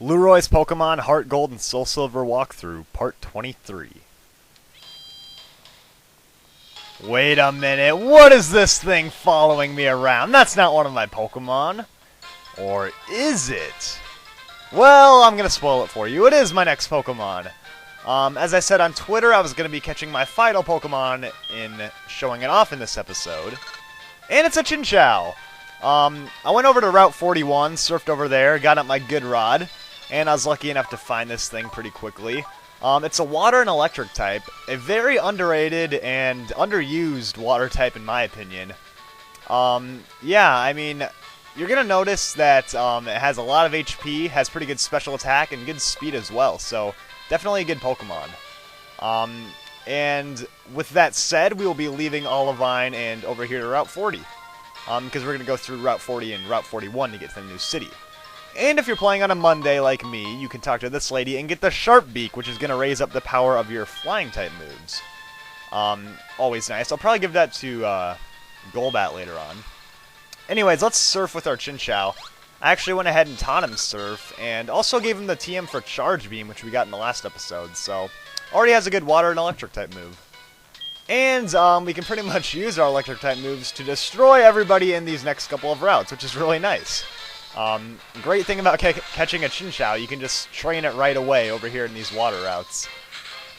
Lueroi's Pokemon Heart Gold and Soul Silver Walkthrough, Part 23. Wait a minute, what is this thing following me around? That's not one of my Pokemon. Or is it? Well, I'm gonna spoil it for you. It is my next Pokemon. As I said on Twitter, I was gonna be catching my final Pokemon in showing it off in this episode. And it's a Chincha. I went over to Route 41, surfed over there, got up my good rod, and I was lucky enough to find this thing pretty quickly. It's a water and electric type, a very underrated and underused water type in my opinion. Yeah, I mean, you're going to notice that it has a lot of HP, has pretty good special attack, and good speed as well, so definitely a good Pokemon. And with that said, we will be leaving Olivine and over here to Route 40. Because we're going to go through Route 40 and Route 41 to get to the new city. And if you're playing on a Monday like me, you can talk to this lady and get the Sharp Beak, which is going to raise up the power of your flying type moves. Always nice. I'll probably give that to Golbat later on. Anyways, let's surf with our Chincha. I actually went ahead and taught him Surf, and also gave him the TM for Charge Beam, which we got in the last episode, so already has a good water and electric type move. And we can pretty much use our electric type moves to destroy everybody in these next couple of routes, which is really nice. Great thing about catching a Chincha, you can just train it right away over here in these water routes.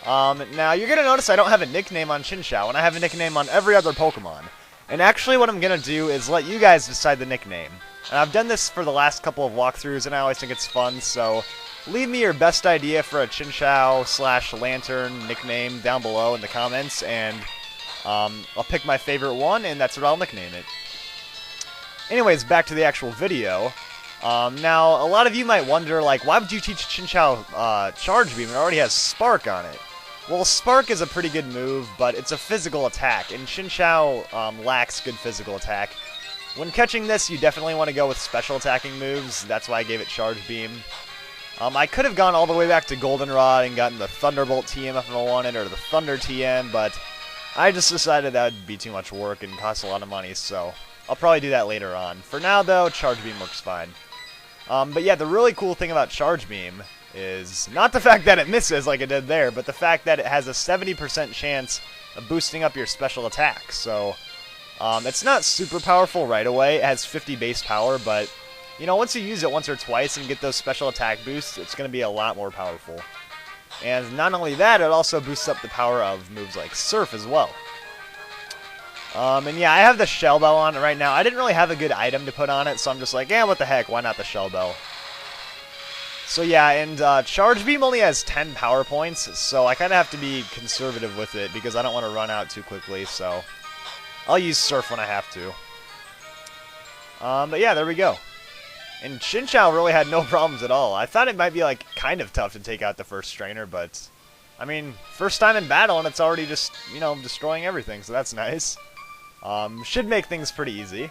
Now, you're going to notice I don't have a nickname on Chincha, and I have a nickname on every other Pokemon. And actually what I'm going to do is let you guys decide the nickname. And I've done this for the last couple of walkthroughs, and I always think it's fun, so leave me your best idea for a Chinchou/Lantern nickname down below in the comments, and I'll pick my favorite one, and that's what I'll nickname it. Anyways, back to the actual video. Now, a lot of you might wonder, like, why would you teach Chinchou Charge Beam? It already has Spark on it. Well, Spark is a pretty good move, but it's a physical attack, and Chinchou lacks good physical attack. When catching this, you definitely want to go with special attacking moves. That's why I gave it Charge Beam. I could have gone all the way back to Goldenrod and gotten the Thunderbolt TM if I wanted, or the Thunder TM, but I just decided that would be too much work and cost a lot of money, so I'll probably do that later on. For now, though, Charge Beam works fine. But yeah, the really cool thing about Charge Beam is not the fact that it misses like it did there, but the fact that it has a 70% chance of boosting up your special attack. So it's not super powerful right away. It has 50 base power, but you know, once you use it once or twice and get those special attack boosts, it's going to be a lot more powerful. And not only that, it also boosts up the power of moves like Surf as well. And yeah, I have the Shell Bell on it right now. I didn't really have a good item to put on it, so I'm just like, yeah, what the heck, why not the Shell Bell? So yeah, and Charge Beam only has 10 power points, so I kind of have to be conservative with it because I don't want to run out too quickly, so I'll use Surf when I have to. But yeah, there we go. And Chinchou really had no problems at all. I thought it might be, like, kind of tough to take out the first trainer, but I mean, first time in battle and it's already just, you know, destroying everything, so that's nice. Should make things pretty easy.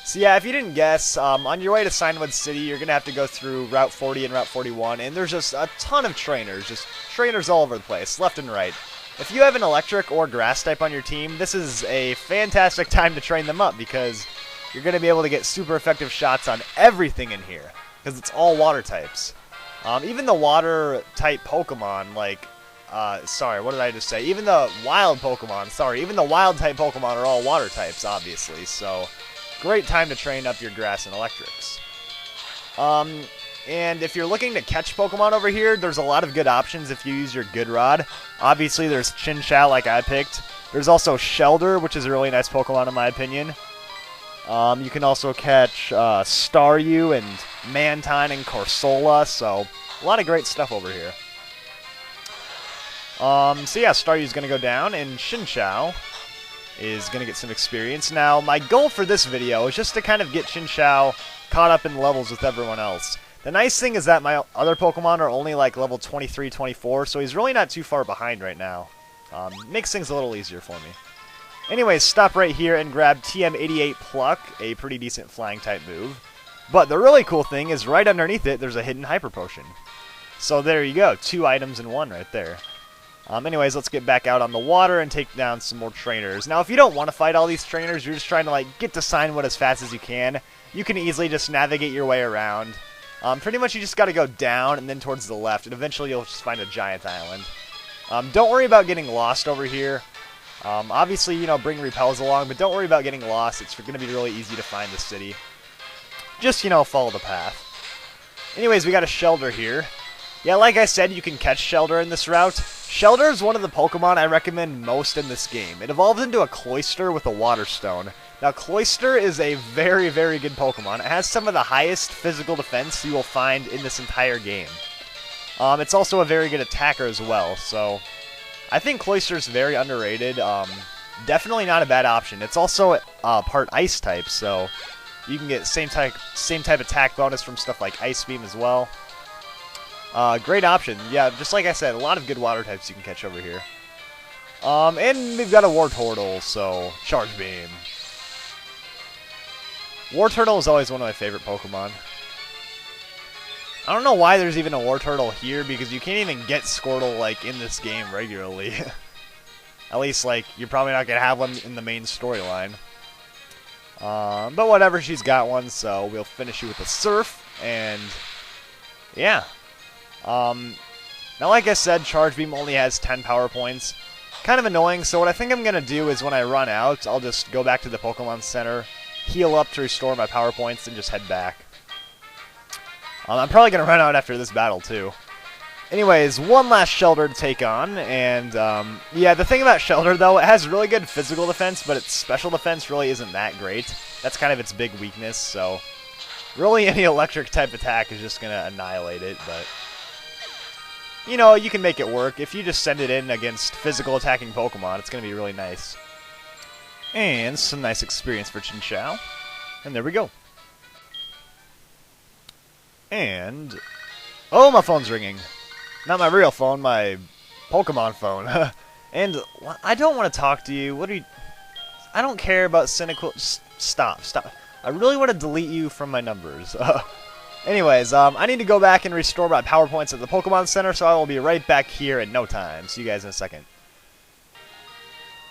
So yeah, if you didn't guess, on your way to Cianwood City, you're going to have to go through Route 40 and Route 41, and there's just a ton of trainers, just trainers all over the place, left and right. If you have an electric or grass type on your team, this is a fantastic time to train them up, because you're going to be able to get super effective shots on everything in here, because it's all water types. Even the water type Pokemon, like, sorry, what did I just say? Even the wild Pokemon, sorry, even the wild type Pokemon are all water types, obviously, so great time to train up your grass and electrics. And if you're looking to catch Pokemon over here, there's a lot of good options if you use your good rod. Obviously, there's Chincha like I picked. There's also Shellder, which is a really nice Pokemon in my opinion. You can also catch Staryu and Mantine and Corsola, so a lot of great stuff over here. So yeah, Staryu's going to go down, and Chinchou is going to get some experience. Now, my goal for this video is just to kind of get Chinchou caught up in levels with everyone else. The nice thing is that my other Pokemon are only like level 23, 24, so he's really not too far behind right now. Makes things a little easier for me. Anyways, stop right here and grab TM88 Pluck, a pretty decent flying type move. But the really cool thing is right underneath it, there's a hidden Hyper Potion. So there you go, 2 items in 1 right there. Anyways, let's get back out on the water and take down some more trainers. Now, if you don't want to fight all these trainers, you're just trying to, like, get to Cianwood as fast as you can. You can easily just navigate your way around. Pretty much you just got to go down and then towards the left, and eventually you'll just find a giant island. Don't worry about getting lost over here. Obviously, you know, bring repels along, but don't worry about getting lost. It's going to be really easy to find the city. Just, you know, follow the path. Anyways, we got a shellder here. Yeah, like I said, you can catch shellder in this route. Shellder is one of the Pokemon I recommend most in this game. It evolves into a Cloyster with a Water Stone. Now, Cloyster is a very, very good Pokemon. It has some of the highest physical defense you will find in this entire game. It's also a very good attacker as well, so I think Cloyster is very underrated. Definitely not a bad option. It's also part Ice type, so you can get same type attack bonus from stuff like Ice Beam as well. Great option. Yeah, just like I said, a lot of good water types you can catch over here. And we've got a Wartortle, so Charge Beam. Wartortle is always one of my favorite Pokemon. I don't know why there's even a Wartortle here, because you can't even get Squirtle, like, in this game regularly. At least, like, you're probably not going to have one in the main storyline. But whatever, she's got one, so we'll finish you with a Surf, and yeah. Now, like I said, Charge Beam only has 10 power points. Kind of annoying, so what I think I'm going to do is when I run out, I'll just go back to the Pokemon Center, heal up to restore my power points, and just head back. I'm probably going to run out after this battle, too. Anyways, one last Shellder to take on, and yeah, the thing about Shellder, though, it has really good physical defense, but its special defense really isn't that great. That's kind of its big weakness, so really any electric-type attack is just going to annihilate it, but you know, you can make it work. If you just send it in against physical attacking Pokemon, it's going to be really nice. And some nice experience for Chincha. And there we go. And oh, my phone's ringing. Not my real phone, my Pokemon phone. And I don't want to talk to you. What are you... I don't care about cynical... Stop. I really want to delete you from my numbers. Anyways, I need to go back and restore my power points at the Pokemon Center, so I will be right back here in no time. See you guys in a second.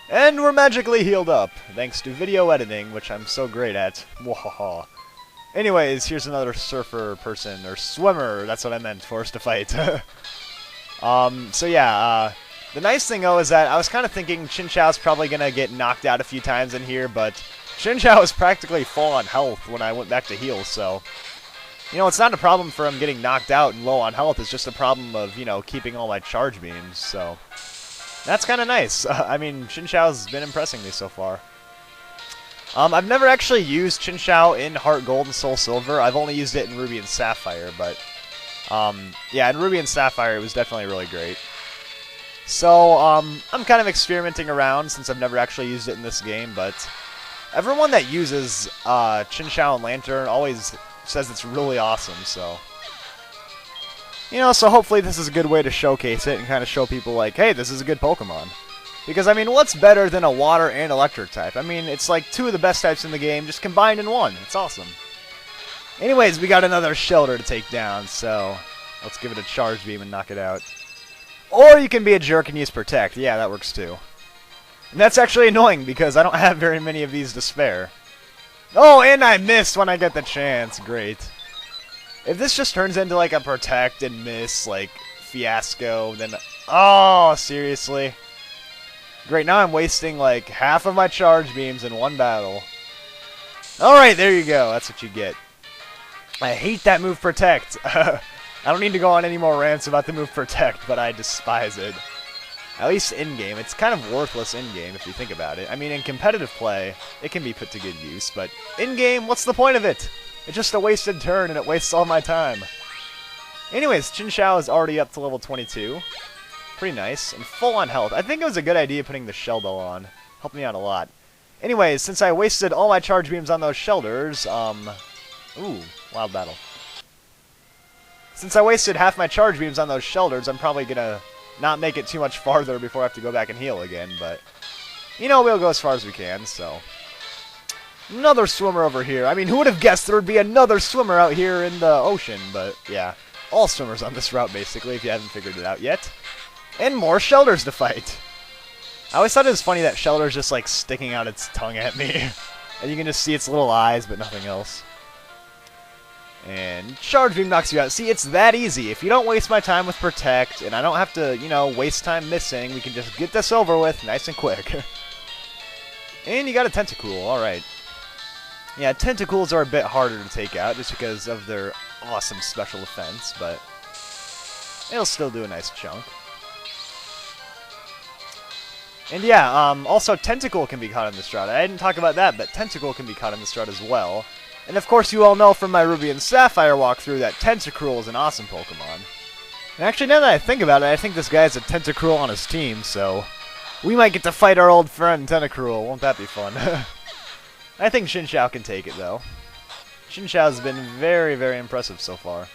And we're magically healed up, thanks to video editing, which I'm so great at. Wahaha. Anyways, here's another surfer person, or swimmer, that's what I meant, for us to fight. So yeah, the nice thing though is that I was kind of thinking Chinchao's probably going to get knocked out a few times in here, but Chinchao was practically full on health when I went back to heal, so you know, it's not a problem for him getting knocked out and low on health, it's just a problem of, you know, keeping all my charge beams, so that's kind of nice. I mean, Chinchao's been impressing me so far. I've never actually used Chinchao in Heart Gold and Soul Silver. I've only used it in Ruby and Sapphire, but yeah, in Ruby and Sapphire it was definitely really great. So, I'm kind of experimenting around since I've never actually used it in this game, but everyone that uses Chinchao and Lantern always says it's really awesome, so you know, so hopefully this is a good way to showcase it and kind of show people like, hey, this is a good Pokemon. Because, I mean, what's better than a water and electric type? I mean, it's like two of the best types in the game just combined in one. It's awesome. Anyways, we got another Shellder to take down, so let's give it a Charge Beam and knock it out. Or you can be a jerk and use Protect. Yeah, that works too. And that's actually annoying because I don't have very many of these to spare. Oh, and I missed when I get the chance. Great. If this just turns into like a Protect and miss, like, fiasco, then... Oh, seriously? Great, now I'm wasting like half of my charge beams in one battle. Alright, there you go. That's what you get. I hate that move Protect. I don't need to go on any more rants about the move Protect, but I despise it. At least in-game. It's kind of worthless in-game if you think about it. I mean, in competitive play, it can be put to good use, but in-game, what's the point of it? It's just a wasted turn, and it wastes all my time. Anyways, Chinchao is already up to level 22. Pretty nice, and full on health. I think it was a good idea putting the Shellder on. Helped me out a lot. Anyways, since I wasted all my charge beams on those Shellders, ooh, wild battle. Since I wasted half my charge beams on those Shellders, I'm probably gonna not make it too much farther before I have to go back and heal again, but you know, we'll go as far as we can, so. Another swimmer over here. I mean, who would have guessed there would be another swimmer out here in the ocean, but yeah. All swimmers on this route, basically, if you haven't figured it out yet. And more Shellders to fight. I always thought it was funny that Shelder's just like sticking out its tongue at me. And you can just see its little eyes, but nothing else. And Charge Beam knocks you out. See, it's that easy. If you don't waste my time with Protect, and I don't have to, you know, waste time missing, we can just get this over with nice and quick. And you got a Tentacruel, alright. Yeah, Tentacruels are a bit harder to take out just because of their awesome special defense, but it'll still do a nice chunk. And yeah, also Tentacle can be caught in this drought. I didn't talk about that, but Tentacle can be caught in this drought as well. And of course you all know from my Ruby and Sapphire walkthrough that Tentacruel is an awesome Pokemon. And actually, now that I think about it, I think this guy has a Tentacruel on his team, so we might get to fight our old friend Tentacruel. Won't that be fun? I think Chincha can take it, though. Chincha has been very, very impressive so far.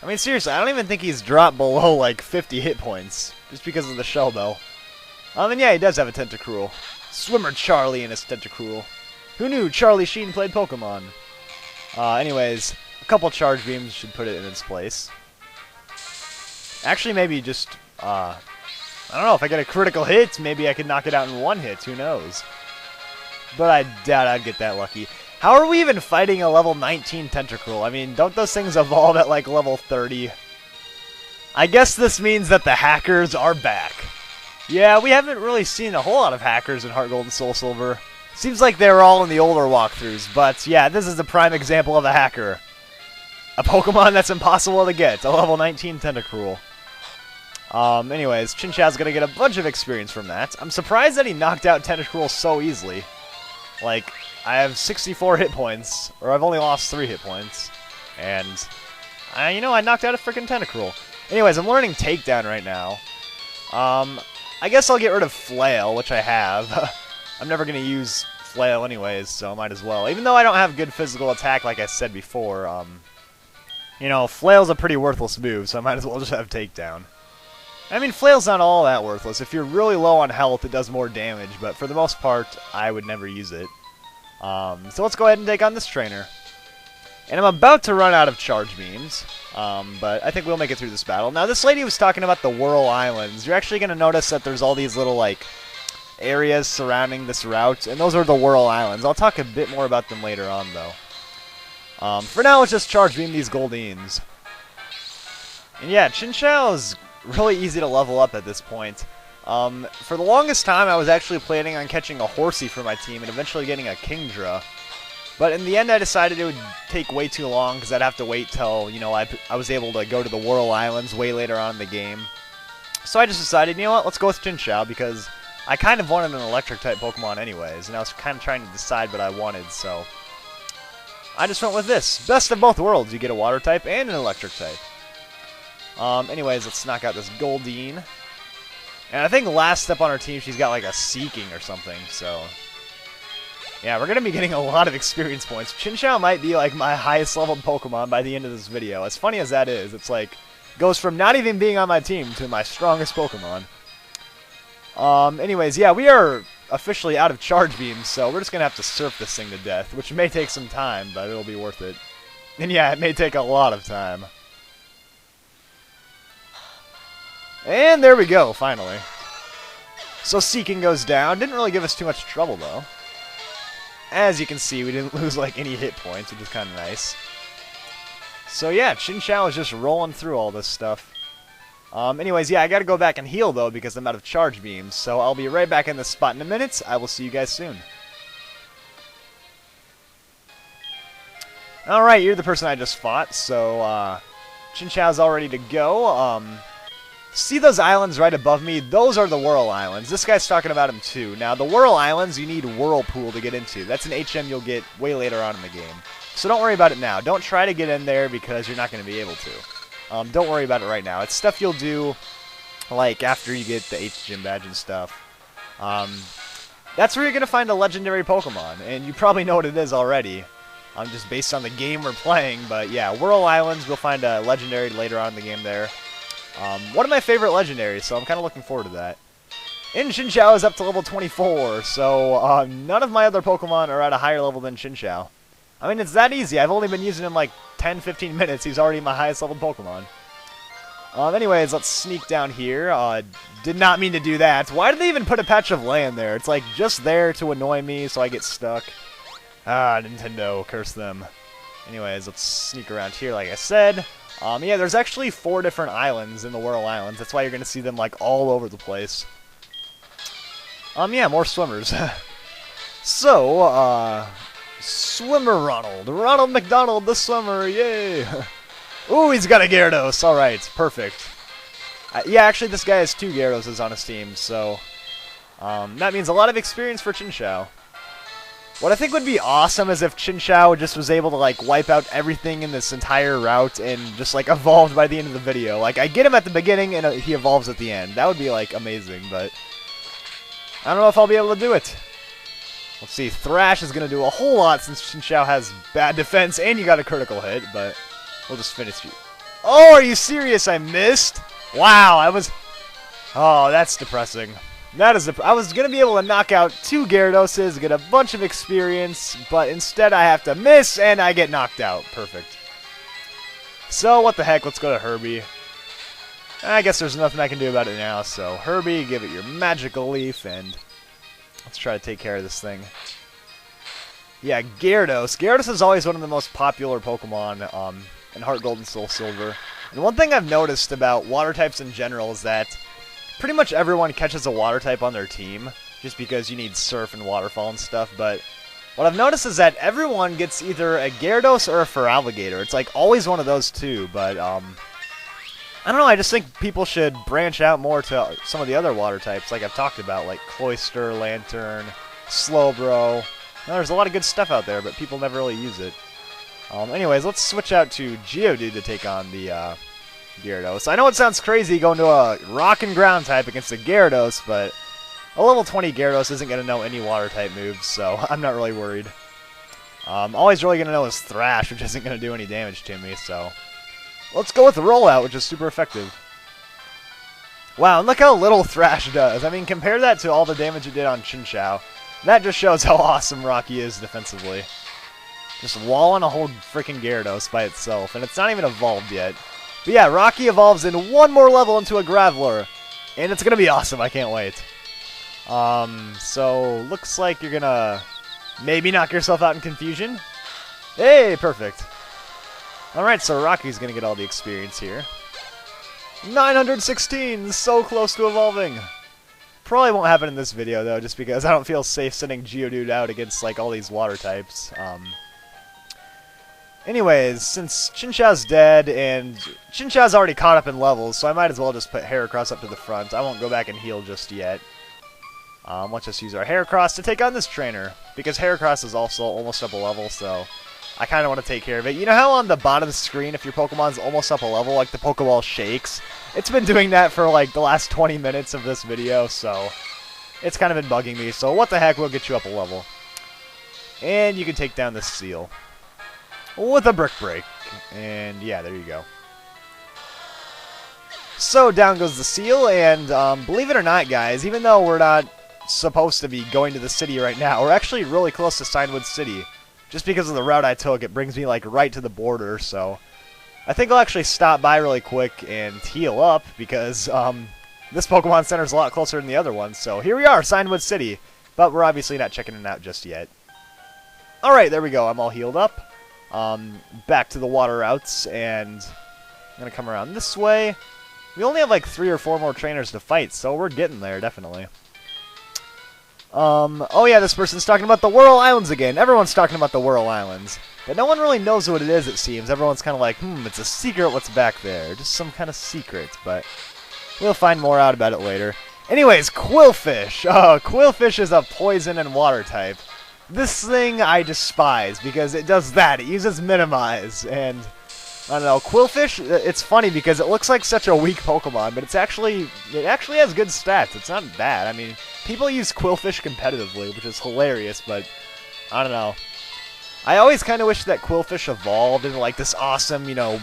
I mean, seriously, I don't even think he's dropped below, like, 50 hit points, just because of the Shell Bell. And yeah, he does have a Tentacruel. Swimmer Charlie and his Tentacruel. Who knew Charlie Sheen played Pokemon? Anyways, a couple Charge Beams should put it in its place. Actually, maybe just, I don't know, if I get a critical hit, maybe I could knock it out in one hit, who knows? But I doubt I'd get that lucky. How are we even fighting a level 19 Tentacruel? I mean, don't those things evolve at like level 30? I guess this means that the hackers are back. Yeah, we haven't really seen a whole lot of hackers in Heart Gold and Soul Silver. Seems like they were all in the older walkthroughs, but yeah, this is a prime example of a hacker. A Pokemon that's impossible to get, a level 19 Tentacruel. Anyways, Chincha's gonna get a bunch of experience from that. I'm surprised that he knocked out Tentacruel so easily. Like, I have 64 hit points, or I've only lost 3 hit points, and, you know, I knocked out a freaking Tentacruel. Anyways, I'm learning Takedown right now. I guess I'll get rid of Flail, which I have. I'm never going to use Flail anyways, so I might as well. Even though I don't have good physical attack, like I said before, you know, Flail's a pretty worthless move, so I might as well just have Takedown. I mean, Flail's not all that worthless. If you're really low on health, it does more damage, but for the most part, I would never use it. So let's go ahead and take on this trainer. And I'm about to run out of Charge Beams, but I think we'll make it through this battle. Now, this lady was talking about the Whirl Islands. You're actually going to notice that there's all these little, like, areas surrounding this route, and those are the Whirl Islands. I'll talk a bit more about them later on, though. For now, let's just Charge Beam these Goldines. And yeah, Chincha is really easy to level up at this point. For the longest time, I was actually planning on catching a Horsey for my team and eventually getting a Kingdra. But in the end, I decided it would take way too long because I'd have to wait till, you know, I was able to go to the Whirl Islands way later on in the game. So I just decided, you know what, let's go with Chincha because I kind of wanted an Electric-type Pokemon anyways, and I was kind of trying to decide what I wanted, so I just went with this. Best of both worlds. You get a Water-type and an Electric-type. Anyways, let's knock out this Goldine. And I think last step on our team, she's got like a Seeking or something, so yeah, we're going to be getting a lot of experience points. Chincha might be like my highest leveled Pokemon by the end of this video. As funny as that is, it's like, goes from not even being on my team to my strongest Pokemon. Anyways, yeah, we are officially out of Charge Beams, so we're just going to have to surf this thing to death, which may take some time, but it'll be worth it. And yeah, it may take a lot of time. And there we go, finally. So Seeking goes down. Didn't really give us too much trouble, though. As you can see, we didn't lose like any hit points, which is kind of nice. So yeah, Chincha is just rolling through all this stuff. Anyways, yeah, I gotta go back and heal, though, because I'm out of Charge Beams. So I'll be right back in this spot in a minute. I will see you guys soon. Alright, you're the person I just fought, so Chincha's all ready to go. See those islands right above me? Those are the Whirl Islands. This guy's talking about them too. Now, the Whirl Islands, you need Whirlpool to get into. That's an HM you'll get way later on in the game. So don't worry about it now. Don't try to get in there because you're not going to be able to. Don't worry about it right now. It's stuff you'll do, like, after you get the H-Gym badge and stuff. That's where you're going to find a legendary Pokemon, and you probably know what it is already. Just based on the game we're playing, but yeah, Whirl Islands, we'll find a legendary later on in the game there. One of my favorite legendaries, so I'm kind of looking forward to that. And Chincha is up to level 24, so none of my other Pokemon are at a higher level than Chincha. I mean, it's that easy. I've only been using him like 10-15 minutes. He's already my highest level Pokemon. Anyways, let's sneak down here. Did not mean to do that. Why did they even put a patch of land there? It's like just there to annoy me so I get stuck. Ah, Nintendo, curse them. Anyways, let's sneak around here, like I said. Yeah, there's actually 4 different islands in the Whirl Islands. That's why you're going to see them, like, all over the place. Yeah, more swimmers. So, Swimmer Ronald. Ronald McDonald, the swimmer, yay! Ooh, he's got a Gyarados. Alright, perfect. Yeah, actually, this guy has 2 Gyarados on his team, so... that means a lot of experience for Chincha. What I think would be awesome is if Chincha just was able to, like, wipe out everything in this entire route and just, like, evolved by the end of the video. Like, I get him at the beginning and he evolves at the end. That would be, like, amazing, but... I don't know if I'll be able to do it. Let's see, Thrash is going to do a whole lot since Chincha has bad defense and you got a critical hit, but we'll just finish you. Oh, are you serious? I missed? Wow, I was... Oh, that's depressing. That is I was going to be able to knock out 2 Gyaradoses, get a bunch of experience, but instead I have to miss and I get knocked out. Perfect. So, what the heck, let's go to Herbie. I guess there's nothing I can do about it now, so Herbie, give it your magical leaf and... Let's try to take care of this thing. Yeah, Gyarados. Gyarados is always one of the most popular Pokemon in Heart Gold and Soul Silver. And one thing I've noticed about water types in general is that pretty much everyone catches a water type on their team, just because you need Surf and Waterfall and stuff, but what I've noticed is that everyone gets either a Gyarados or a Feraligatr. It's like always one of those two, but I don't know, I just think people should branch out more to some of the other water types, like I've talked about, like Cloyster, Lantern, Slowbro. There's a lot of good stuff out there, but people never really use it. Anyways, let's switch out to Geodude to take on the Gyarados. I know it sounds crazy going to a Rock and Ground type against a Gyarados, but a level 20 Gyarados isn't going to know any water type moves, so I'm not really worried. All he's really going to know is Thrash, which isn't going to do any damage to me, so... Let's go with the Rollout, which is super effective. Wow, and look how little Thrash does. I mean, compare that to all the damage it did on Chincha. That just shows how awesome Rocky is defensively. Just walling a whole freaking Gyarados by itself, and it's not even evolved yet. But yeah, Rocky evolves in one more level into a Graveler, and it's going to be awesome. I can't wait. So, looks like you're going to maybe knock yourself out in Confusion. Hey, perfect. Alright, so Rocky's going to get all the experience here. 916! So close to evolving! Probably won't happen in this video, though, just because I don't feel safe sending Geodude out against, like, all these water types. Anyways, since Chincha's dead, and Chincha's already caught up in levels, so I might as well just put Heracross up to the front. I won't go back and heal just yet. Let's just use our Heracross to take on this trainer, because Heracross is also almost up a level, so... I kind of want to take care of it. You know how on the bottom screen, if your Pokemon's almost up a level, like the Pokeball shakes? It's been doing that for like the last 20 minutes of this video, so it's kind of been bugging me. So what the heck, we'll get you up a level. And you can take down this Seal with a Brick Break. And yeah, there you go. So down goes the Seal, and believe it or not, guys, even though we're not supposed to be going to the city right now, we're actually really close to Cianwood City. Just because of the route I took, it brings me like right to the border, so I think I'll actually stop by really quick and heal up, because this Pokemon Center is a lot closer than the other one. So here we are, Cianwood City, but we're obviously not checking it out just yet. Alright, there we go, I'm all healed up. Back to the water routes, and I'm going to come around this way. We only have like 3 or 4 more trainers to fight, so we're getting there, definitely. Oh yeah, this person's talking about the Whirl Islands again. Everyone's talking about the Whirl Islands. But no one really knows what it is, it seems. Everyone's kind of like, it's a secret what's back there. Just some kind of secret, but we'll find more out about it later. Anyways, Quillfish. Oh, Quillfish is a poison and water type. This thing I despise, because it does that. It uses Minimize, and... I don't know, Quillfish, it's funny because it looks like such a weak Pokemon, but it actually has good stats. It's not bad. I mean, people use Quillfish competitively, which is hilarious, but I don't know. I always kind of wish that Quillfish evolved into like this awesome, you know,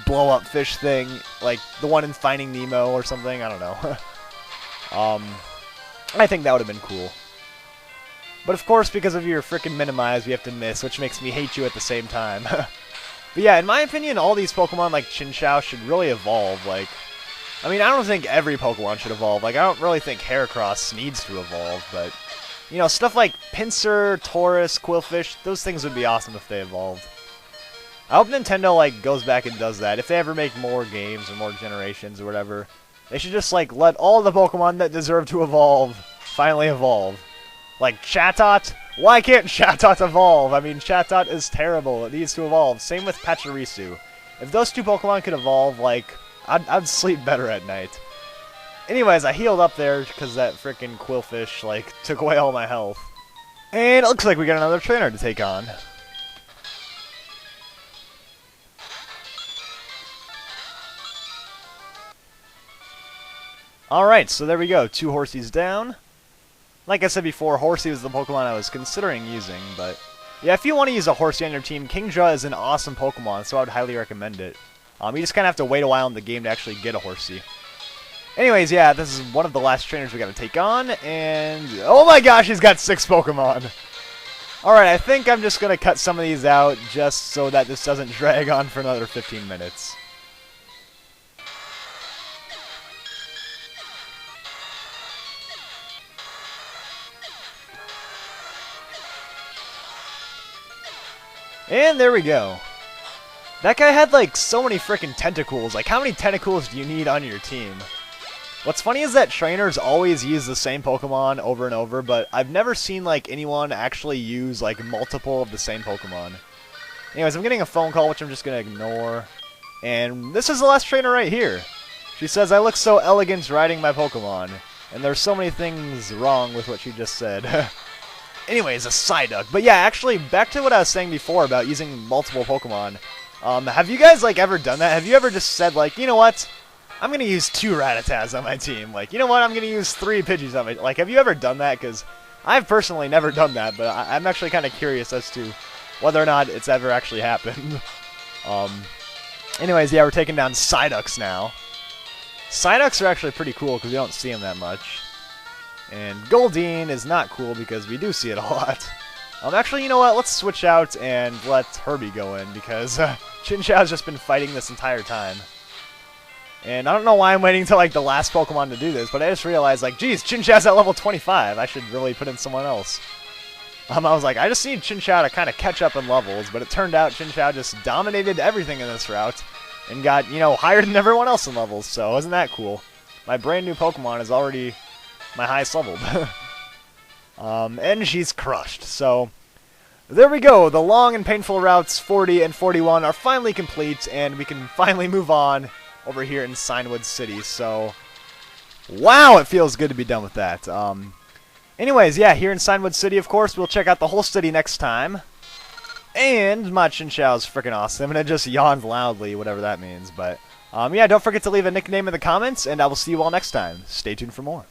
blow-up fish thing, like the one in Finding Nemo or something. I don't know. I think that would have been cool. But of course, because of your frickin' Minimize, we have to miss, which makes me hate you at the same time. But yeah, in my opinion, all these Pokemon like Chincha should really evolve. Like, I mean, I don't think every Pokemon should evolve. Like, I don't really think Heracross needs to evolve, but, you know, stuff like Pinsir, Taurus, Quillfish, those things would be awesome if they evolved. I hope Nintendo, like, goes back and does that. If they ever make more games or more generations or whatever, they should just, like, let all the Pokemon that deserve to evolve finally evolve. Like, Chatot? Why can't Chatot evolve? I mean, Chatot is terrible. It needs to evolve. Same with Pachirisu. If those two Pokemon could evolve, like, I'd sleep better at night. Anyways, I healed up there because that frickin' Quillfish, like, took away all my health. And it looks like we got another trainer to take on. Alright, so there we go. 2 Horsies down. Like I said before, Horsey was the Pokemon I was considering using, but... yeah, if you want to use a Horsey on your team, Kingdra is an awesome Pokemon, so I would highly recommend it. You just kind of have to wait a while in the game to actually get a Horsey. Anyways, yeah, this is one of the last trainers we gotta take on, and... oh my gosh, he's got 6 Pokemon! Alright, I think I'm just gonna cut some of these out, just so that this doesn't drag on for another 15 minutes. And there we go. That guy had, like, so many frickin' Tentacruels. Like, how many Tentacruels do you need on your team? What's funny is that trainers always use the same Pokemon over and over, but I've never seen, like, anyone actually use, like, multiple of the same Pokemon. Anyways, I'm getting a phone call, which I'm just gonna ignore. And this is the last trainer right here. She says, I look so elegant riding my Pokemon. And there's so many things wrong with what she just said. Anyways, a Psyduck. But yeah, actually, back to what I was saying before about using multiple Pokemon. Have you guys, like, ever done that? Have you ever just said, like, you know what? I'm going to use 2 Rattatas on my team. Like, you know what? I'm going to use 3 Pidgeys on my... like, have you ever done that? Because I've personally never done that, but I'm actually kind of curious as to whether or not it's ever actually happened. Anyways, yeah, we're taking down Psyducks now. Psyducks are actually pretty cool because we don't see them that much. And Goldeen is not cool because we do see it a lot. Actually, you know what? Let's switch out and let Herbie go in because Chincha's just been fighting this entire time. And I don't know why I'm waiting until, like, the last Pokemon to do this, but I just realized, like, geez, Chincha's at level 25. I should really put in someone else. I was like, I just need Chincha to kind of catch up in levels, but it turned out Chincha just dominated everything in this route and got, you know, higher than everyone else in levels, so isn't that cool? My brand new Pokemon is already my highest leveled. And she's crushed, so there we go. The long and painful routes 40 and 41 are finally complete, and we can finally move on over here in Cianwood City, so wow, it feels good to be done with that. Anyways, yeah, here in Cianwood City, of course, we'll check out the whole city next time. And my Chinchou is freaking awesome, and it just yawned loudly, whatever that means. But, yeah, don't forget to leave a nickname in the comments, and I will see you all next time. Stay tuned for more.